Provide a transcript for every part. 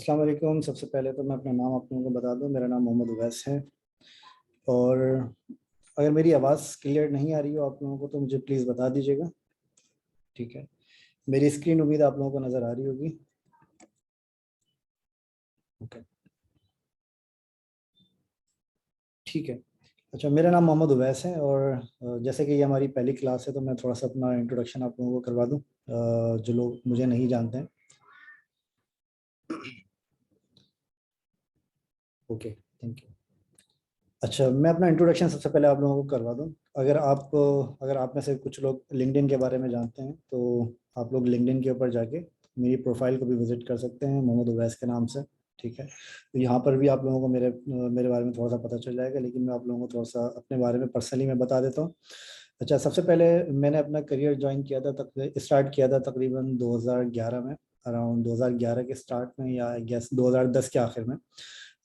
अस्सलाम वालेकुम। सबसे पहले तो मैं अपना नाम आप लोगों को बता दूं, मेरा नाम मोहम्मद उवैस है। और अगर मेरी आवाज़ क्लियर नहीं आ रही हो आप लोगों को तो मुझे प्लीज़ बता दीजिएगा। ठीक है, मेरी स्क्रीन उम्मीद आप लोगों को नज़र आ रही होगी। ओके, ठीक है। अच्छा, मेरा नाम मोहम्मद उवैस है और जैसे कि ये हमारी पहली क्लास है तो मैं थोड़ा सा अपना इंट्रोडक्शन आप लोगों को करवा दूं, जो लोग मुझे नहीं जानते हैं। Okay, thank you. अच्छा, मैं अपना इंट्रोडक्शन सबसे पहले आप लोगों को करवा दूं। अगर आप में से कुछ लोग लिंक्डइन के बारे में जानते हैं तो आप लोग लिंक्डइन के ऊपर जाके मेरी प्रोफाइल को भी विजिट कर सकते हैं, मोहम्मद उवैस के नाम से। ठीक है, तो यहाँ पर भी आप लोगों को मेरे मेरे बारे में थोड़ा सा पता चल जाएगा, लेकिन मैं आप लोगों को थोड़ा सा अपने बारे में पर्सनली मैं बता देता हूँ। अच्छा, सबसे पहले मैंने अपना करियर ज्वाइन किया था, तक स्टार्ट किया था तकरीबन 2011 में, अराउंड 2011 के स्टार्ट में, या आई गेस 2010 के आखिर में।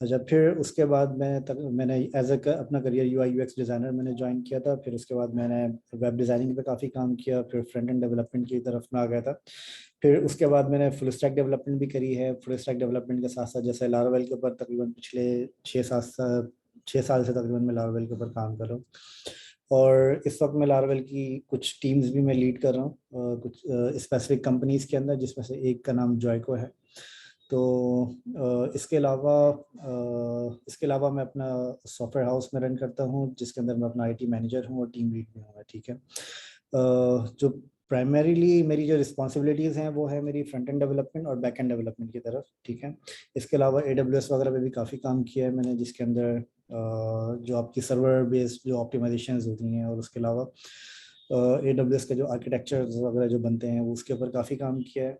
अच्छा, फिर उसके बाद मैंने एज ए अपना करियर यूआई यूएक्स डिज़ाइनर मैंने ज्वाइन किया था। फिर उसके बाद मैंने वेब डिज़ाइनिंग पे काफ़ी काम किया, फिर फ्रंट एंड डेवलपमेंट की तरफ में आ गया था। फिर उसके बाद मैंने फुल स्टैक डेवलपमेंट भी करी है। फुल स्टैक डेवलपमेंट के साथ साथ जैसे लारावेल के ऊपर तकरीबन पिछले 6 साल से तकरीबन मैं लारावेल के ऊपर काम कर रहा हूँ। और इस वक्त मैं लारावेल की कुछ टीम्स भी मैं लीड कर रहा हूँ, कुछ स्पेसिफिक कंपनीज के अंदर, जिसमें से एक का नाम जॉयको है। तो इसके अलावा मैं अपना सॉफ्टवेयर हाउस में रन करता हूँ, जिसके अंदर मैं अपना आईटी मैनेजर हूँ और टीम लीड भी हूँ। ठीक है, जो प्राइमरीली मेरी जो रिस्पॉन्सिबिलिटीज़ हैं वो है मेरी फ्रंट एंड डेवलपमेंट और बैक एंड डेवलपमेंट की तरफ। ठीक है, इसके अलावा AWS वगैरह पे भी काफ़ी काम किया है मैंने, जिसके अंदर जो आपकी सर्वर बेस्ड जो ऑप्टिमाइजेशन होती हैं, और उसके अलावा AWS के जो आर्किटेक्चर वगैरह जो बनते हैं उसके ऊपर काफ़ी काम किया है।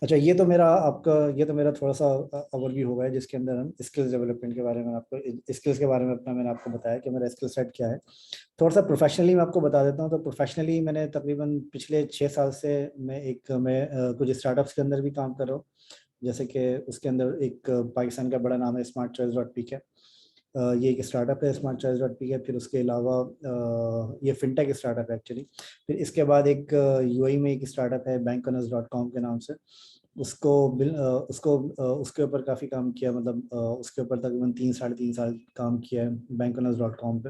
अच्छा, ये तो मेरा थोड़ा सा ओवरव्यू होगा, जिसके अंदर हम स्किल्स डेवलपमेंट के बारे में आपको स्किल्स के बारे में अपना मैंने आपको बताया कि मेरा स्किल सेट क्या है। थोड़ा सा प्रोफेशनली मैं आपको बता देता हूँ। तो प्रोफेशनली मैंने तकरीबन पिछले 6 साल से कुछ स्टार्टअप्स के अंदर भी काम कर रहा हूँ। जैसे कि उसके अंदर एक पाकिस्तान का बड़ा नाम है स्मार्ट चॉइस डॉट पी के। ये एक स्टार्टअप है स्मार्ट चॉइस डॉट पी के। फिर उसके अलावा ये फिनटेक स्टार्टअप है एक्चुअली। फिर इसके बाद एक यूएई में एक स्टार्टअप है bankonas.com के नाम से। उसको उसके ऊपर काफ़ी काम किया, मतलब उसके ऊपर तकरीबन 3 साढ़े 3 साल काम किया है bankonas.com पे।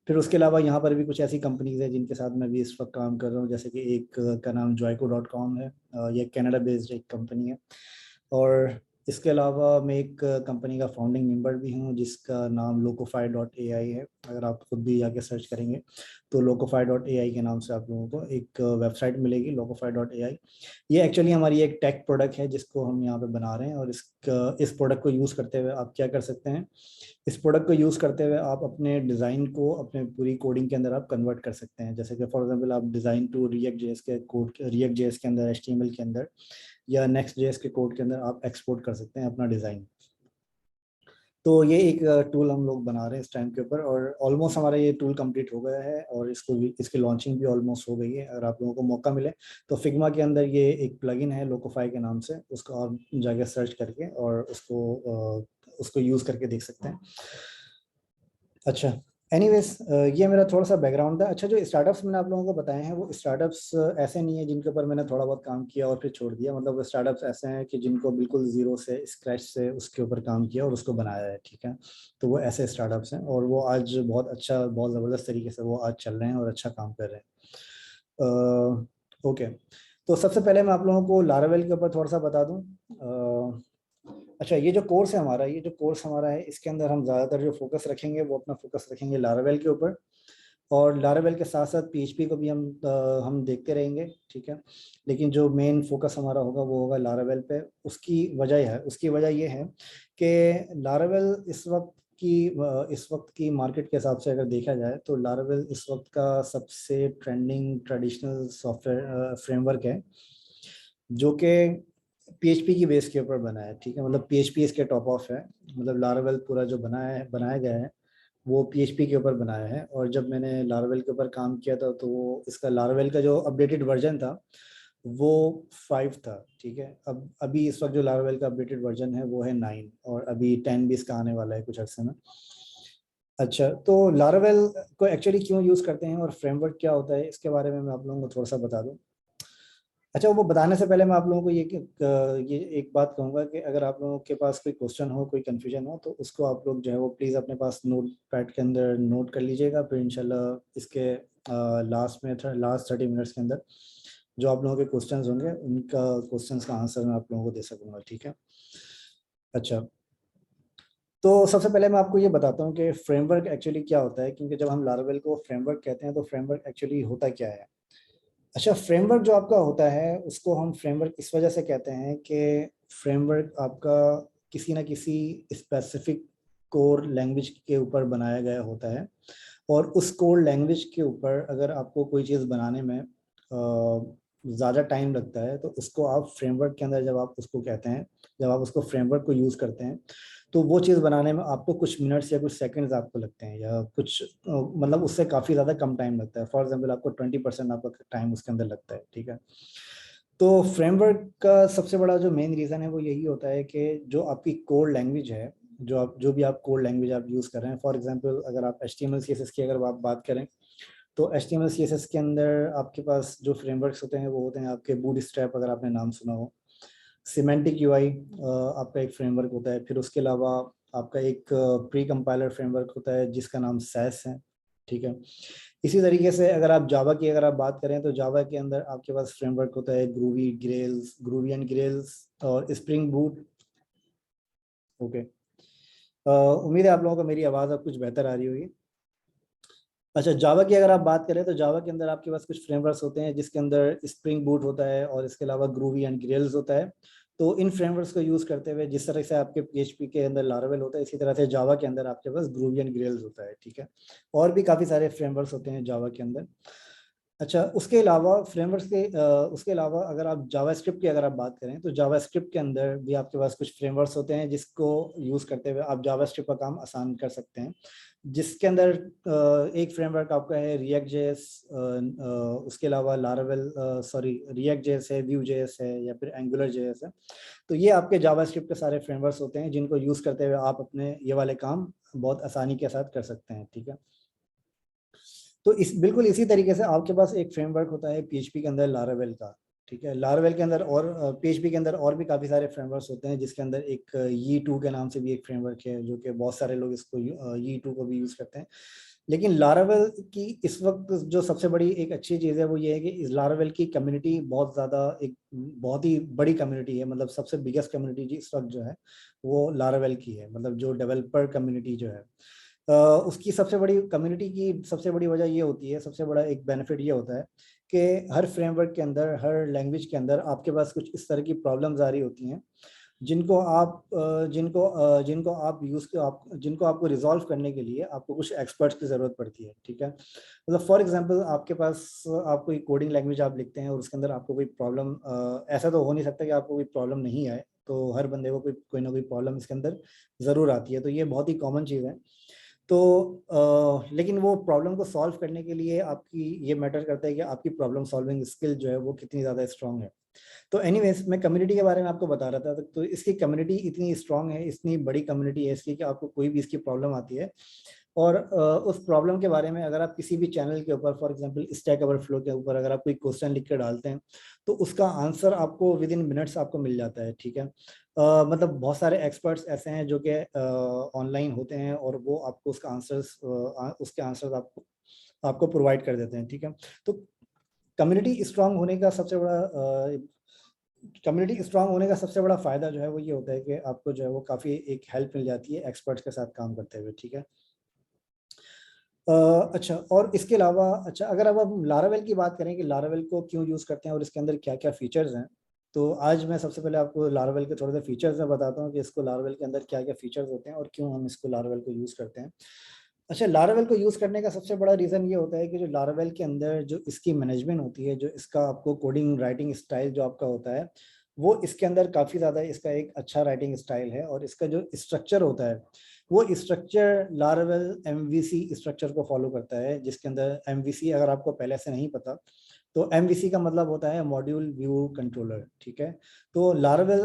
फिर उसके अलावा यहाँ पर भी कुछ ऐसी कंपनीज हैं जिनके साथ मैं भी इस वक्त काम कर रहा हूँ, जैसे कि एक का नाम joico.com है। ये कनाडा बेस्ड एक कंपनी है। और इसके अलावा मैं एक कंपनी का फाउंडिंग मेंबर भी हूँ, जिसका नाम locofy.ai है। अगर आप खुद भी जाके सर्च करेंगे तो locofy.ai के नाम से आप लोगों को एक वेबसाइट मिलेगी, locofy.ai। ये एक्चुअली हमारी एक टेक प्रोडक्ट है जिसको हम यहाँ पे बना रहे हैं। और इस प्रोडक्ट को यूज़ करते हुए आप क्या कर सकते हैं, इस प्रोडक्ट को यूज़ करते हुए आप अपने डिज़ाइन को अपने पूरी कोडिंग के अंदर आप कन्वर्ट कर सकते हैं। जैसे कि फॉर एग्जांपल आप डिज़ाइन टू रिएक्ट जेएस के कोड, रिएक्ट जेएस के अंदर, HTML के अंदर, या नेक्स्ट जेएस के कोड के अंदर आप एक्सपोर्ट कर सकते हैं अपना डिज़ाइन। तो ये एक टूल हम लोग बना रहे हैं इस टाइम के ऊपर, और ऑलमोस्ट हमारा ये टूल कंप्लीट हो गया है और इसकी लॉन्चिंग भी ऑलमोस्ट हो गई है। अगर आप लोगों को मौका मिले तो फिग्मा के अंदर ये एक प्लगइन है लोकोफाई के नाम से, उसको आप जाके सर्च करके और उसको यूज़ करके देख सकते हैं। अच्छा, एनीवेज, ये मेरा थोड़ा सा बैकग्राउंड था। अच्छा, जो स्टार्टअप्स मैंने आप लोगों को बताए हैं वो स्टार्टअप्स ऐसे नहीं है जिनके ऊपर मैंने थोड़ा बहुत काम किया और फिर छोड़ दिया। मतलब वो स्टार्टअप्स ऐसे हैं कि जिनको बिल्कुल ज़ीरो से, स्क्रैच से उसके ऊपर काम किया और उसको बनाया है। ठीक है, तो वो ऐसे स्टार्टअप्स हैं और वो आज बहुत अच्छा, बहुत ज़बरदस्त तरीके से वो आज चल रहे हैं और अच्छा काम कर रहे हैं। ओके, तो सबसे पहले मैं आप लोगों को लारावेल के ऊपर थोड़ा सा बता दूँ। अच्छा, ये जो कोर्स हमारा है, इसके अंदर हम ज़्यादातर जो फोकस रखेंगे वो अपना फोकस रखेंगे लारावेल के ऊपर। और लारावेल के साथ साथ PHP को भी हम देखते रहेंगे। ठीक है, लेकिन जो मेन फोकस हमारा होगा वो होगा लारावेल पे। उसकी वजह ये है कि लारावेल इस वक्त की मार्केट के हिसाब से अगर देखा जाए तो लारावेल इस वक्त का सबसे ट्रेंडिंग ट्रेडिशनल सॉफ्टवेयर फ्रेमवर्क है, जो कि PHP की बेस के ऊपर बना है। ठीक है, मतलब PHP इसके टॉप ऑफ है। मतलब लारावेल पूरा जो बनाया गया है वो PHP के ऊपर बनाया है। और जब मैंने लारावेल के ऊपर काम किया था तो वो इसका लारावेल का जो अपडेटेड वर्जन था वो 5 था। ठीक है, अब अभी इस वक्त जो लारावेल का अपडेटेड वर्जन है वो है 9, और अभी 10 भी इसका आने वाला है कुछ अर्से में। अच्छा, तो लारावेल को एक्चुअली क्यों यूज़ करते हैं और फ्रेमवर्क क्या होता है, इसके बारे में मैं आप लोगों को थोड़ा सा बता दूं। अच्छा, वो बताने से पहले मैं आप लोगों को ये एक बात कहूँगा कि अगर आप लोगों के पास कोई क्वेश्चन हो, कोई कंफ्यूजन हो, तो उसको आप लोग जो है वो प्लीज़ अपने पास नोट पैड के अंदर नोट कर लीजिएगा। फिर इंशाल्लाह इसके लास्ट 30 मिनट्स के अंदर जो आप लोगों के क्वेश्चंस होंगे उनका क्वेश्चंस का आंसर मैं आप लोगों को दे सकूँगा, ठीक है। अच्छा, तो सबसे पहले मैं आपको ये बताता हूँ कि फ्रेमवर्क एक्चुअली क्या होता है, क्योंकि जब हम लारावेल को फ्रेमवर्क कहते हैं तो फ्रेमवर्क एक्चुअली होता क्या है। अच्छा, फ्रेमवर्क जो आपका होता है उसको हम फ्रेमवर्क इस वजह से कहते हैं कि फ्रेमवर्क आपका किसी ना किसी स्पेसिफिक कोर लैंग्वेज के ऊपर बनाया गया होता है, और उस कोर लैंग्वेज के ऊपर अगर आपको कोई चीज़ बनाने में ज़्यादा टाइम लगता है तो उसको आप फ्रेमवर्क के अंदर जब आप उसको कहते हैं, जब आप उसको फ्रेमवर्क को यूज़ करते हैं, तो वो चीज़ बनाने में आपको कुछ मिनट्स या कुछ सेकंड्स आपको लगते हैं, या कुछ मतलब उससे काफ़ी ज़्यादा कम टाइम लगता है। फॉर एग्जांपल आपको 20% आपका टाइम उसके अंदर लगता है, ठीक है। तो फ्रेमवर्क का सबसे बड़ा जो मेन रीज़न है वो यही होता है कि जो आपकी कोर लैंग्वेज है, जो भी आप कोर लैंग्वेज आप यूज़ कर रहे हैं, फॉर एग्जांपल अगर आप HTML CSS की अगर आप बात करें, तो HTML CSS के अंदर आपके पास जो फ्रेमवर्क्स होते हैं वो होते हैं आपके बूटस्ट्रैप, अगर आपने नाम सुना हो। सिमेंटिक यूआई आपका एक फ्रेमवर्क होता है। फिर उसके अलावा आपका एक प्री कंपाइलर फ्रेमवर्क होता है जिसका नाम सैस है, ठीक है। इसी तरीके से अगर आप जावा की अगर आप बात करें तो जावा के अंदर आपके पास फ्रेमवर्क होता है ग्रूवी एंड ग्रेल्स और स्प्रिंग बूट। ओके, उम्मीद है आप लोगों को मेरी आवाज़ अब कुछ बेहतर आ रही होगी। अच्छा, जावा की अगर आप बात करें तो जावा के अंदर आपके पास कुछ फ्रेमवर्क्स होते हैं जिसके अंदर स्प्रिंग बूट होता है और इसके अलावा ग्रूवी एंड ग्रेल्स होता है। तो इन फ्रेमवर्क्स को यूज़ करते हुए जिस तरह से आपके PHP के अंदर लारावेल होता है, इसी तरह से जावा के अंदर आपके पास ग्रूवी एंड ग्रेल्स होता है, ठीक है। और भी काफ़ी सारे फ्रेमवर्क्स होते हैं जावा के अंदर। अच्छा, उसके अलावा फ्रेमवर्क्स के उसके अलावा अगर आप जावास्क्रिप्ट की अगर आप बात करें तो जावास्क्रिप्ट के अंदर भी आपके पास कुछ फ्रेमवर्क्स होते हैं जिसको यूज़ करते हुए आप जावास्क्रिप्ट का काम आसान कर सकते हैं, जिसके अंदर एक फ्रेमवर्क आपका है रिएक्ट जेएस, उसके अलावा लारावेल रिएक्ट जेएस है, व्यू जेएस है, या फिर एंगुलर जेएस है। तो ये आपके जावास्क्रिप्ट के सारे फ्रेमवर्क्स होते हैं जिनको यूज़ करते हुए आप अपने ये वाले काम बहुत आसानी के साथ कर सकते हैं, ठीक है। तो इस बिल्कुल इसी तरीके से आपके पास एक फ्रेमवर्क होता है PHP के अंदर लारावेल का, ठीक है। लारावेल के अंदर और PHP के अंदर और भी काफ़ी सारे फ्रेमवर्क्स होते हैं, जिसके अंदर एक E2 के नाम से भी एक फ्रेमवर्क है, जो कि बहुत सारे लोग इसको E2 को भी यूज़ करते हैं। लेकिन लारावेल की इस वक्त जो सबसे बड़ी एक अच्छी चीज़ है वो ये है कि इस लारावेल की कम्युनिटी बहुत ज़्यादा एक बहुत ही बड़ी कम्युनिटी है। मतलब सबसे बिगेस्ट कम्युनिटी जी इस वक्त जो है वो लारावेल की है, मतलब जो डेवलपर कम्युनिटी जो है उसकी सबसे बड़ी कम्युनिटी की सबसे बड़ी वजह ये होती है, सबसे बड़ा एक बेनिफिट ये होता है कि हर फ्रेमवर्क के अंदर, हर लैंग्वेज के अंदर आपके पास कुछ इस तरह की प्रॉब्लम्स आ रही होती हैं जिनको आप जिनको आपको रिजॉल्व करने के लिए आपको कुछ एक्सपर्ट्स की ज़रूरत पड़ती है, ठीक है। मतलब फॉर एग्जांपल आपके पास आप कोई कोडिंग लैंग्वेज आप लिखते हैं और उसके अंदर आपको कोई प्रॉब्लम, ऐसा तो हो नहीं सकता कि आपको कोई प्रॉब्लम नहीं आए, तो हर बंदे को कोई ना कोई प्रॉब्लम इसके अंदर ज़रूर आती है, तो ये बहुत ही कॉमन चीज़ है। तो लेकिन वो प्रॉब्लम को सॉल्व करने के लिए आपकी ये मैटर करता है कि आपकी प्रॉब्लम सॉल्विंग स्किल जो है वो कितनी ज़्यादा स्ट्रांग है। तो एनीवेज मैं कम्युनिटी के बारे में आपको बता रहा था, तो इसकी कम्युनिटी इतनी स्ट्रांग है, इतनी बड़ी कम्युनिटी है इसकी कि आपको कोई भी इसकी प्रॉब्लम आती है और उस प्रॉब्लम के बारे में अगर आप किसी भी चैनल के ऊपर, फॉर एग्जांपल स्टैक ओवरफ्लो के ऊपर अगर आप कोई क्वेश्चन लिख कर डालते हैं तो उसका आंसर आपको विद इन मिनट्स आपको मिल जाता है, ठीक है। मतलब बहुत सारे एक्सपर्ट्स ऐसे हैं जो कि ऑनलाइन होते हैं और वो आपको उसके आंसर्स आपको प्रोवाइड कर देते हैं, ठीक है। तो कम्युनिटी स्ट्रांग होने का सबसे बड़ा कम्युनिटी स्ट्रांग होने का सबसे बड़ा फायदा जो है वो ये होता है कि आपको जो है वो काफ़ी एक हेल्प मिल जाती है एक्सपर्ट्स के साथ काम करते हुए, ठीक है। अच्छा, और इसके अलावा अच्छा अगर अब हम लारावेल की बात करें कि लारावेल को क्यों यूज़ करते हैं और इसके अंदर क्या क्या फीचर्स हैं, तो आज मैं सबसे पहले आपको लारावेल के थोड़े से फीचर्स में बताता हूँ कि इसको लारावेल के अंदर क्या क्या फीचर्स होते हैं और क्यों हम इसको लारावेल को यूज़ करते हैं। अच्छा, लारावेल को यूज़ करने का सबसे बड़ा रीज़न ये होता है कि जो लारावेल के अंदर जो इसकी मैनेजमेंट होती है, जो इसका आपको कोडिंग राइटिंग स्टाइल जो आपका होता है, वो इसके अंदर काफ़ी ज़्यादा इसका एक अच्छा राइटिंग स्टाइल है और इसका जो स्ट्रक्चर होता है वो स्ट्रक्चर लारावेल MVC स्ट्रक्चर को फॉलो करता है, जिसके अंदर MVC अगर आपको पहले से नहीं पता तो MVC का मतलब होता है मॉड्यूल व्यू कंट्रोलर, ठीक है। तो लारावेल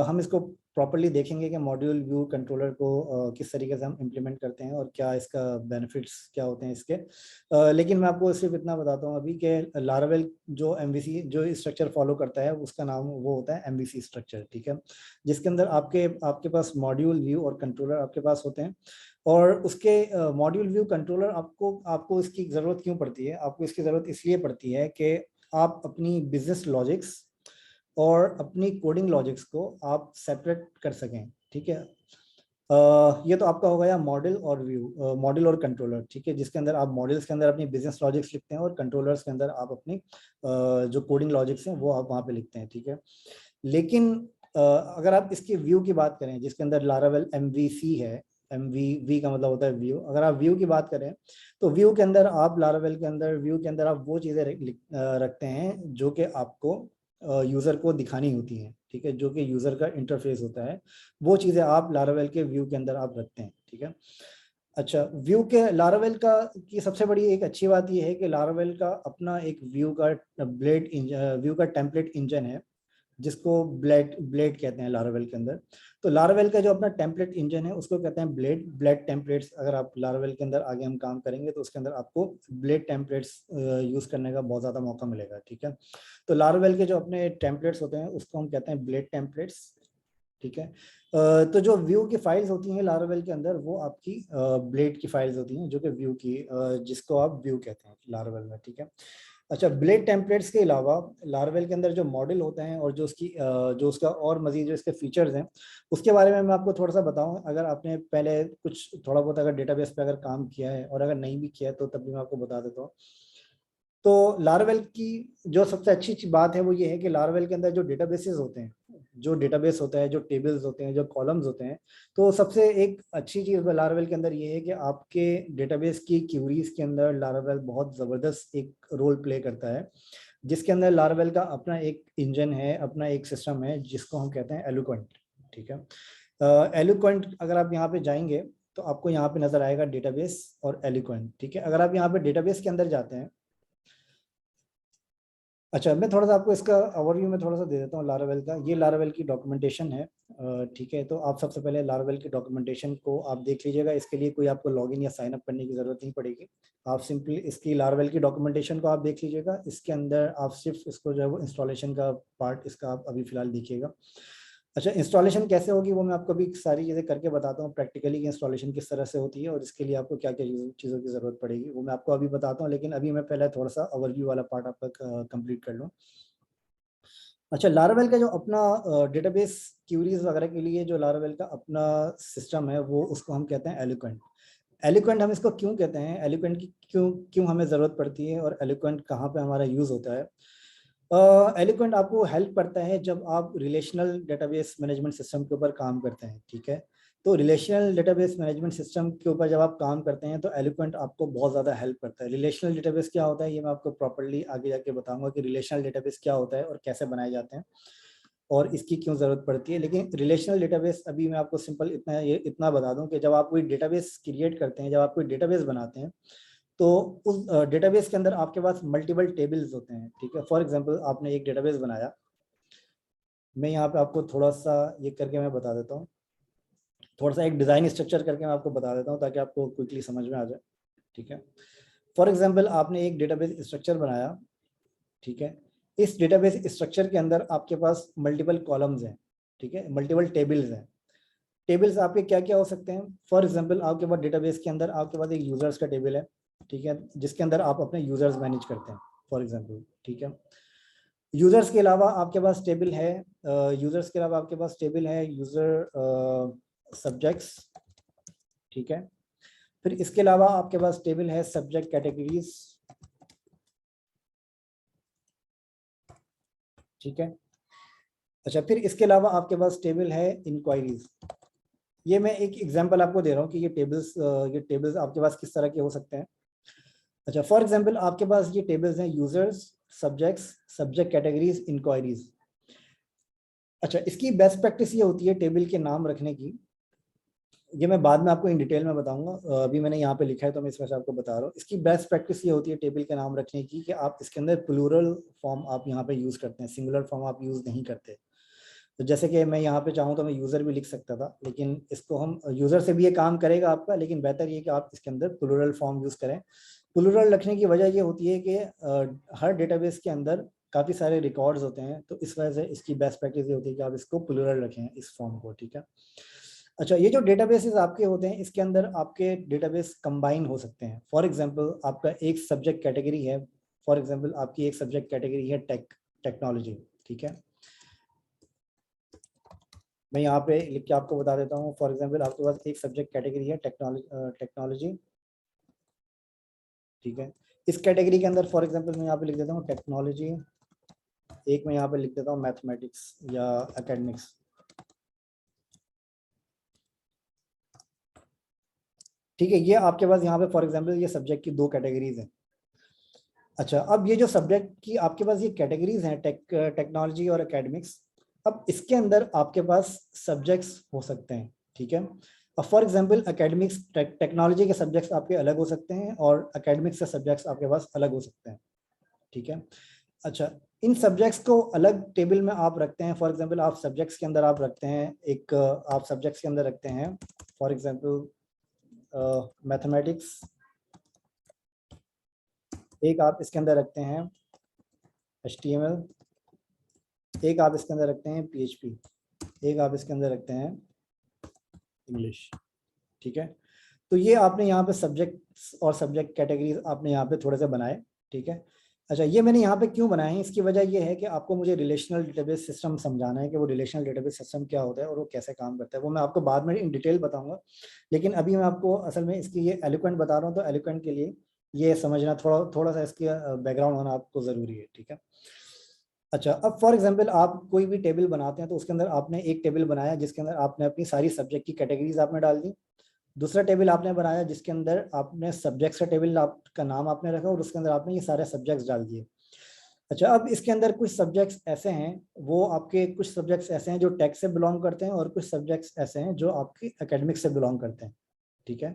हम इसको प्रॉपरली देखेंगे कि मॉड्यूल व्यू कंट्रोलर को किस तरीके से हम इम्प्लीमेंट करते हैं और क्या इसका बेनिफिट्स क्या होते हैं इसके। लेकिन मैं आपको सिर्फ इतना बताता हूँ अभी कि लारावेल जो एमवीसी जो स्ट्रक्चर फॉलो करता है उसका नाम वो होता है एमवीसी स्ट्रक्चर, ठीक है, जिसके अंदर आपके पास मॉड्यूल व्यू और कंट्रोलर आपके पास होते हैं। और उसके मॉड्यूल व्यू कंट्रोलर आपको इसकी ज़रूरत क्यों पड़ती है? आपको इसकी ज़रूरत इसलिए पड़ती है कि आप अपनी बिजनेस लॉजिक्स और अपनी कोडिंग लॉजिक्स को आप सेपरेट कर सकें, ठीक है। ये तो आपका हो गया मॉडल और व्यू, मॉडल और कंट्रोलर, ठीक है, जिसके अंदर आप मॉडल्स के अंदर अपनी बिजनेस लॉजिक्स लिखते हैं और कंट्रोलर्स के अंदर आप अपनी जो कोडिंग लॉजिक्स हैं वो आप वहाँ पे लिखते हैं, ठीक है। लेकिन अगर आप इसके व्यू की बात करें जिसके अंदर लारावेल एमवीसी है, एमवी का मतलब होता है व्यू, अगर आप व्यू की बात करें तो व्यू के अंदर आप लारावेल के अंदर व्यू के अंदर आप वो चीज़ें रखते हैं जो कि आपको यूज़र को दिखानी होती हैं, ठीक है, जो कि यूज़र का इंटरफेस होता है, वो चीज़ें आप लारावेल के व्यू के अंदर आप रखते हैं, ठीक है। अच्छा, व्यू के लारावेल का की सबसे बड़ी एक अच्छी बात यह है कि लारावेल का अपना एक व्यू का टेम्पलेट इंजन है जिसको ब्लेड कहते हैं लारावेल के अंदर। तो लारावेल का जो अपना टेम्पलेट इंजन है उसको कहते हैं ब्लेड टेम्पलेट्स। अगर आप लारावेल के अंदर आगे हम काम करेंगे तो उसके अंदर आपको ब्लेड टेम्पलेट्स यूज करने का बहुत ज़्यादा मौका मिलेगा, ठीक है। तो लारावेल के जो अपने टेम्पलेट्स होते हैं उसको हम कहते हैं ब्लेड टेम्पलेट्स, ठीक है। तो जो व्यू की फाइल्स होती हैं लारावेल के अंदर वो आपकी ब्लेड की फाइल्स होती हैं जो कि व्यू की जिसको आप व्यू कहते हैं लारावेल में, ठीक है। अच्छा, ब्लेड टेम्पलेट्स के अलावा लारावेल के अंदर जो मॉडल होते हैं और जो उसका और मजीद जो इसके फीचर्स हैं उसके बारे में मैं आपको थोड़ा सा बताऊं। अगर आपने पहले कुछ थोड़ा बहुत अगर डेटाबेस पे अगर काम किया है और अगर नहीं भी किया है तो तब भी मैं आपको बता देता हूँ। तो लारावेल की जो सबसे अच्छी बात है वो ये है कि लारावेल के अंदर जो डेटाबेसेस होते हैं, जो डेटाबेस होता है, जो टेबल्स होते हैं, जो कॉलम्स होते हैं, तो सबसे एक अच्छी चीज़ लारावेल के अंदर ये है कि आपके डेटाबेस की क्यूरीज के अंदर लारावेल बहुत ज़बरदस्त एक रोल प्ले करता है, जिसके अंदर लारावेल का अपना एक इंजन है, अपना एक सिस्टम है जिसको हम कहते हैं एलोक्वेंट, ठीक है। एलोक्वेंट अगर आप यहाँ पे जाएंगे तो आपको यहाँ पे नजर आएगा डेटाबेस और एलोक्वेंट, ठीक है। अगर आप यहाँ पे डेटाबेस के अंदर जाते हैं, अच्छा मैं थोड़ा सा आपको इसका ओवरव्यू में थोड़ा सा दे देता हूँ लारावेल का। ये लारावेल की डॉक्यूमेंटेशन है, ठीक है। तो आप सबसे पहले लारावेल की डॉक्यूमेंटेशन को आप देख लीजिएगा। इसके लिए कोई आपको लॉगिन या साइन अप करने की ज़रूरत नहीं पड़ेगी। आप सिंपली इसकी लारावेल की डॉक्यूमेंटेशन को आप देख लीजिएगा। इसके अंदर आप सिर्फ इसको जो है वो इंस्टॉलेशन का पार्ट इसका आप अभी फ़िलहाल देखिएगा। अच्छा, इंस्टॉलेशन कैसे होगी वो मैं आपको अभी सारी चीज़ें करके बताता हूँ प्रैक्टिकली कि इंस्टॉलेशन किस तरह से होती है और इसके लिए आपको क्या क्या चीज़ों की ज़रूरत पड़ेगी वो मैं आपको अभी बताता हूँ। लेकिन अभी मैं पहले थोड़ा सा ओवरव्यू वाला पार्ट आपका कंप्लीट कर लूँ। अच्छा, लारावेल का जो अपना डेटाबेस क्यूरीज वगैरह के लिए जो लारावेल का अपना सिस्टम है वो उसको हम कहते हैं एलोक्वेंट। एलोक्वेंट हम इसको क्यों कहते हैं, एलोक्वेंट की क्यों क्यों हमें ज़रूरत पड़ती है और एलोक्वेंट कहाँ पे हमारा यूज़ होता है। एलोक्वेंट आपको हेल्प करता है जब आप रिलेशनल डेटाबेस मैनेजमेंट सिस्टम के ऊपर काम करते हैं, ठीक है। तो रिलेशनल डेटाबेस मैनेजमेंट सिस्टम के ऊपर जब आप काम करते हैं तो एलोक्वेंट आपको बहुत ज़्यादा हेल्प करता है। रिलेशनल डेटाबेस क्या होता है ये मैं आपको प्रॉपर्ली आगे जाके बताऊंगा कि रिलेशनल डेटाबेस क्या होता है और कैसे बनाए जाते हैं और इसकी क्यों ज़रूरत पड़ती है। लेकिन रिलेशनल डेटाबेस अभी मैं आपको सिंपल इतना बता दूं कि जब आप कोई डेटाबेस क्रिएट करते हैं, जब आप कोई डेटाबेस बनाते हैं तो उस डेटाबेस के अंदर आपके पास मल्टीपल टेबल्स होते हैं, ठीक है। फॉर एग्जांपल आपने एक डेटाबेस बनाया, मैं यहाँ पे आपको थोड़ा सा ये करके मैं बता देता हूँ, थोड़ा सा एक डिज़ाइन स्ट्रक्चर करके मैं आपको बता देता हूँ ताकि आपको क्विकली समझ में आ जाए, ठीक है। फॉर एग्जांपल आपने एक डेटाबेस स्ट्रक्चर बनाया, ठीक है। इस डेटाबेस स्ट्रक्चर के अंदर आपके पास मल्टीपल कॉलम्स हैं, ठीक है, मल्टीपल टेबल्स हैं। टेबल्स आपके क्या क्या हो सकते हैं? फॉर एग्जांपल आपके पास डेटाबेस के अंदर आपके पास एक यूजर्स का टेबल है, ठीक है, जिसके अंदर आप अपने यूजर्स मैनेज करते हैं फॉर एग्जांपल, ठीक है। यूजर्स के अलावा आपके पास टेबल है, यूजर्स के अलावा आपके पास टेबल है यूजर सब्जेक्ट्स, ठीक है। फिर इसके अलावा आपके पास टेबल है सब्जेक्ट कैटेगरीज, ठीक है। अच्छा, फिर इसके अलावा आपके पास टेबल है इंक्वायरीज। ये मैं एक एग्जांपल आपको दे रहा हूँ कि ये टेबल्स आपके पास किस तरह के हो सकते हैं। अच्छा, फॉर एग्जांपल आपके पास ये टेबल्स हैं users, subjects, subject categories, enquiries. अच्छा, इसकी बेस्ट प्रैक्टिस ये होती है टेबल के नाम रखने की, ये मैं बाद में आपको इन डिटेल में बताऊंगा, अभी मैंने यहाँ पे लिखा है तो मैं इस वजह से आपको बता रहा हूँ। इसकी बेस्ट प्रैक्टिस ये होती है टेबल के नाम रखने की कि आप इसके अंदर प्लूरल फॉर्म आप यहाँ पे यूज़ करते हैं, सिंगुलर फॉर्म आप यूज़ नहीं करते। तो जैसे कि मैं यहाँ पे चाहूँ तो मैं यूज़र भी लिख सकता था, लेकिन इसको हम यूज़र से भी ये काम करेगा आपका, लेकिन बेहतर ये कि आप इसके अंदर प्लूरल फॉर्म यूज़ करें। प्लूरल रखने की वजह ये होती है कि हर डेटाबेस के अंदर काफ़ी सारे रिकॉर्ड्स होते हैं, तो इस वजह से इसकी बेस्ट प्रैक्टिस ये होती है कि आप इसको प्लूरल रखें इस फॉर्म को, ठीक है। अच्छा, ये जो डेटाबेसेस आपके होते हैं इसके अंदर आपके डेटाबेस कंबाइन हो सकते हैं। फॉर एग्जांपल आपका एक सब्जेक्ट कैटेगरी है, फॉर एग्जांपल आपकी एक सब्जेक्ट कैटेगरी है टेक्नोलॉजी, ठीक है। मैं यहाँ पे लिख के आपको बता देता हूँ। फॉर एग्जांपल आपके पास एक सब्जेक्ट कैटेगरी है टेक्नोलॉजी, ठीक है। इस कैटेगरी के अंदर फॉर एग्जांपल मैं यहाँ पे लिख देता हूँ टेक्नोलॉजी, एक मैं यहाँ पे लिख देता हूँ मैथमेटिक्स या एकेडमिक्स, ठीक है। ये आपके पास यहाँ पे फॉर एग्जांपल ये सब्जेक्ट की दो कैटेगरीज हैं। अच्छा, अब ये जो सब्जेक्ट की आपके पास ये कैटेगरीज हैं टेक्नोलॉजी और एकेडमिक्स, अब इसके अंदर आपके पास सब्जेक्ट्स हो सकते हैं, ठीक है। अब फॉर एग्जांपल एकेडमिक्स टेक्नोलॉजी के सब्जेक्ट्स आपके अलग हो सकते हैं और एकेडमिक्स के सब्जेक्ट्स आपके पास अलग हो सकते हैं, ठीक है। अच्छा, इन सब्जेक्ट्स को अलग टेबल में आप रखते हैं। फॉर एग्जांपल आप सब्जेक्ट्स के अंदर आप रखते हैं एक, आप सब्जेक्ट्स के अंदर रखते हैं फॉर एग्जांपल मैथमेटिक्स, एक आप इसके अंदर रखते हैं HTML, एक आप इसके अंदर रखते हैं PHP, एक आप इसके अंदर रखते हैं इंग्लिश, ठीक है। तो ये आपने यहाँ पे सब्जेक्ट्स और सब्जेक्ट कैटेगरीज आपने यहाँ पे थोड़े से बनाए, ठीक है। अच्छा, ये मैंने यहाँ पे क्यों बनाए हैं, इसकी वजह ये है कि आपको मुझे रिलेशनल डेटाबेस सिस्टम समझाना है कि वो रिलेशनल डेटाबेस सिस्टम क्या होता है और वो कैसे काम करता है। वो मैं आपको बाद में इन डिटेल बताऊंगा, लेकिन अभी मैं आपको असल में इसकी ये एलोक्वेंट बता रहा हूँ, तो एलोक्वेंट के लिए ये समझना थोड़ा सा इसकी बैकग्राउंड होना आपको ज़रूरी है, ठीक है। अच्छा, अब फॉर एग्जांपल आप कोई भी टेबल बनाते हैं तो उसके अंदर आपने एक टेबल बनाया जिसके अंदर आपने अपनी सारी सब्जेक्ट की कैटेगरीज आपने डाल दी। दूसरा टेबल आपने बनाया जिसके अंदर आपने सब्जेक्ट्स का टेबल आपका नाम आपने रखा और उसके अंदर आपने ये सारे सब्जेक्ट्स डाल दिए। अच्छा, अब इसके अंदर कुछ सब्जेक्ट्स ऐसे हैं, वो आपके कुछ सब्जेक्ट्स ऐसे हैं जो टेक से बिलोंग करते हैं और कुछ सब्जेक्ट्स ऐसे हैं जो आपके एकेडमिक से बिलोंग करते हैं, ठीक है।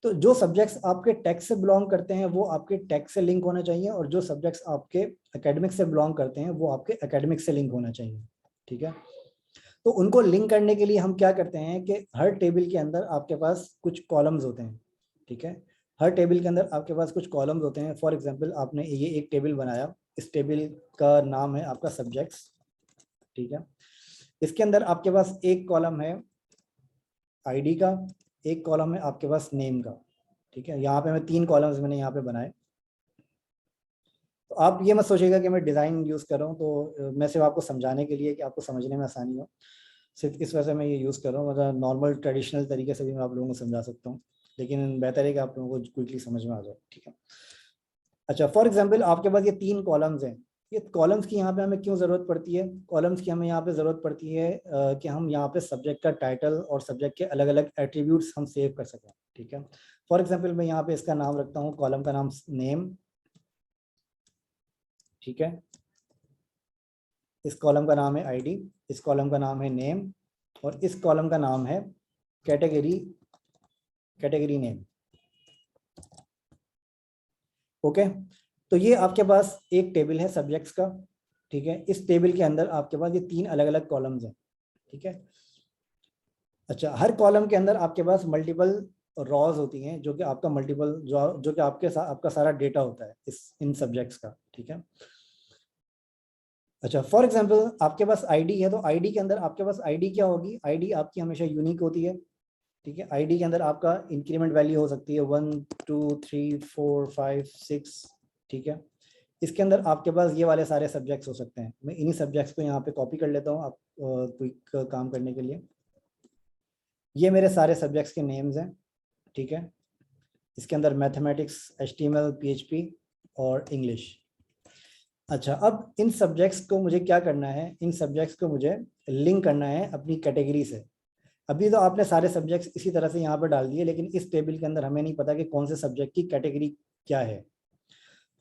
तो जो सब्जेक्ट्स आपके टेक से बिलोंग करते हैं वो आपके टेक से लिंक होने चाहिए, और जो सब्जेक्ट्स आपके एकेडमिक से बिलोंग करते हैं वो आपके एकेडमिक से लिंक होना चाहिए, ठीक है। तो उनको लिंक करने के लिए हम क्या करते हैं कि हर टेबल के अंदर आपके पास कुछ कॉलम्स होते हैं, ठीक है। हर टेबल के अंदर आपके पास कुछ कॉलम्स होते हैं। फॉर एग्जांपल आपने ये एक टेबल बनाया, इस टेबल का नाम है आपका सब्जेक्ट्स, ठीक है। इसके अंदर आपके पास एक कॉलम है आईडी का, एक कॉलम है आपके पास नेम का, ठीक है। यहाँ पे मैं 3 कॉलम्स मैंने यहाँ पे बनाए। तो आप ये मत सोचिएगा कि मैं डिज़ाइन यूज़ कर रहा हूँ, तो मैं सिर्फ आपको समझाने के लिए कि आपको समझने में आसानी हो, सिर्फ इस वजह से मैं ये यूज़ कर रहा हूँ। मतलब नॉर्मल ट्रेडिशनल तरीके से भी मैं आप लोगों को समझा सकता हूँ, लेकिन बेहतर है कि आप लोगों को क्विकली समझ में आ जाए, ठीक है। अच्छा, फॉर एग्जांपल आपके पास ये 3 कॉलम्स हैं। ये कॉलम्स की यहाँ पे हमें क्यों ज़रूरत पड़ती है? कॉलम्स की हमें यहाँ पे ज़रूरत पड़ती है कि हम यहाँ पे सब्जेक्ट का टाइटल और सब्जेक्ट के अलग अलग एट्रीब्यूट्स हम सेव कर सकें, ठीक है। फॉर एग्जांपल मैं यहाँ पे इसका नाम रखता हूँ, कॉलम का नाम नेम, ठीक है। इस कॉलम का नाम है आईडी, इस कॉलम का नाम है नेम, और इस कॉलम का नाम है कैटेगरी नेम, ओके। तो ये आपके पास एक टेबल है सब्जेक्ट्स का, ठीक है। इस टेबल के अंदर आपके पास ये 3 अलग अलग कॉलम्स हैं, ठीक है। अच्छा, हर कॉलम के अंदर आपके पास मल्टीपल रॉज होती हैं, जो कि आपका मल्टीपल जो कि आपका सारा डेटा होता है इन सब्जेक्ट्स का, ठीक है। अच्छा, फॉर एग्जांपल आपके पास आईडी है, तो आईडी के अंदर आपके पास आईडी क्या होगी? आईडी आपकी हमेशा यूनिक होती है, ठीक है। आईडी के अंदर आपका इंक्रीमेंट वैल्यू हो सकती है 1 2 3 4 5 6, ठीक है। इसके अंदर आपके पास ये वाले सारे सब्जेक्ट्स हो सकते हैं। मैं इन्हीं सब्जेक्ट्स को यहाँ पे कॉपी कर लेता हूँ आप क्विक काम करने के लिए। ये मेरे सारे सब्जेक्ट्स के नेम्स हैं, ठीक है। इसके अंदर मैथमेटिक्स, HTML, PHP और इंग्लिश। अच्छा, अब इन सब्जेक्ट्स को मुझे क्या करना है? इन सब्जेक्ट्स को मुझे लिंक करना है अपनी कैटेगरी से। अभी तो आपने सारे सब्जेक्ट्स इसी तरह से यहाँ पर डाल दिए, लेकिन इस टेबल के अंदर हमें नहीं पता कि कौन से सब्जेक्ट की कैटेगरी क्या है।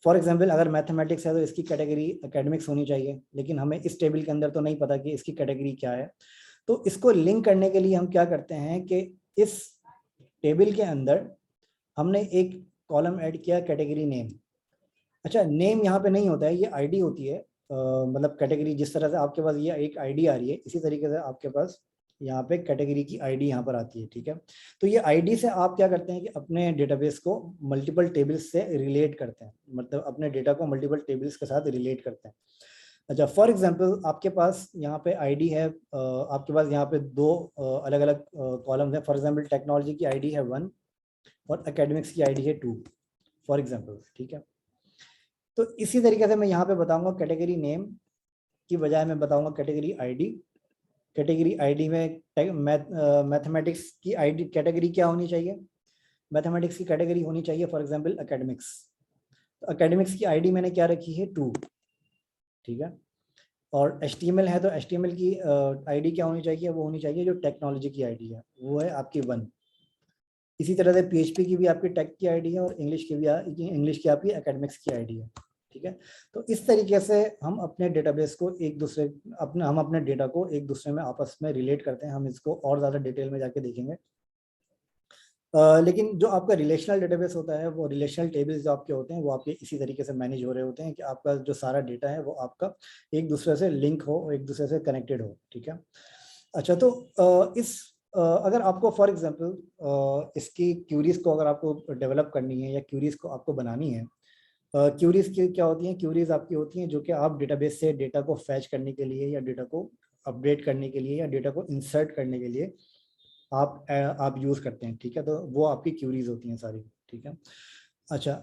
फॉर एग्जाम्पल अगर मैथमेटिक्स है तो इसकी कैटेगरी एकेडमिक्स होनी चाहिए, लेकिन हमें इस टेबल के अंदर तो नहीं पता कि इसकी कैटेगरी क्या है। तो इसको लिंक करने के लिए हम क्या करते हैं कि इस टेबल के अंदर हमने एक कॉलम ऐड किया कैटेगरी नेम। अच्छा, नेम यहाँ पे नहीं होता है, ये आईडी होती है, मतलब कैटेगरी जिस तरह से आपके पास ये एक आईडी आ रही है, इसी तरीके से आपके पास यहाँ पे कैटेगरी की आईडी यहाँ पर आती है, ठीक है। तो ये आईडी से आप क्या करते हैं कि अपने डेटाबेस को मल्टीपल टेबल्स से रिलेट करते हैं, मतलब अपने डेटा को मल्टीपल टेबल्स के साथ रिलेट करते हैं। अच्छा, फॉर एग्जांपल आपके पास यहाँ पे आईडी है, आपके पास यहाँ पे दो अलग अलग कॉलम है। फॉर एग्जांपल टेक्नोलॉजी की आईडी है 1 और एकेडमिक्स की आईडी है 2, फॉर एग्जांपल, ठीक है। तो इसी तरीके से मैं यहाँ पे बताऊंगा कैटेगरी नेम की बजाय मैं बताऊंगा कैटेगरी आईडी। कैटेगरी आईडी में मैथमेटिक्स की आईडी कैटेगरी क्या होनी चाहिए, मैथमेटिक्स की कैटेगरी होनी चाहिए फॉर एग्जांपल एकेडमिक्स। तो एकेडमिक्स की आईडी मैंने क्या रखी है 2, ठीक है। और HTML है तो HTML की आईडी क्या होनी चाहिए, वो होनी चाहिए जो टेक्नोलॉजी की आईडी है, वो है आपकी 1। इसी तरह से PHP की भी आपकी टेक की आईडी है और इंग्लिश की आपकी एकेडमिक्स की आईडी है, ठीक है। तो इस तरीके से हम अपने डेटाबेस को हम अपने डेटा को एक दूसरे में आपस में रिलेट करते हैं। हम इसको और ज़्यादा डिटेल में जाके देखेंगे। लेकिन जो आपका रिलेशनल डेटाबेस होता है, वो रिलेशनल टेबल्स जो आपके होते हैं वो आपके इसी तरीके से मैनेज हो रहे होते हैं कि आपका जो सारा डेटा है वो आपका एक दूसरे से लिंक हो, एक दूसरे से कनेक्टेड हो, ठीक है। अच्छा, तो अगर आपको फॉर एग्जांपल इसकी क्यूरीज को अगर आपको डेवलप करनी है या क्यूरीज को आपको बनानी है, क्यूरीज क्या होती हैं, क्यूरीज आपकी होती हैं जो कि आप डेटाबेस से डेटा को फैच करने के लिए या डेटा को अपडेट करने के लिए या डेटा को इंसर्ट करने के लिए आप यूज करते हैं, ठीक है। तो वो आपकी क्यूरीज होती हैं सारी, ठीक है। अच्छा,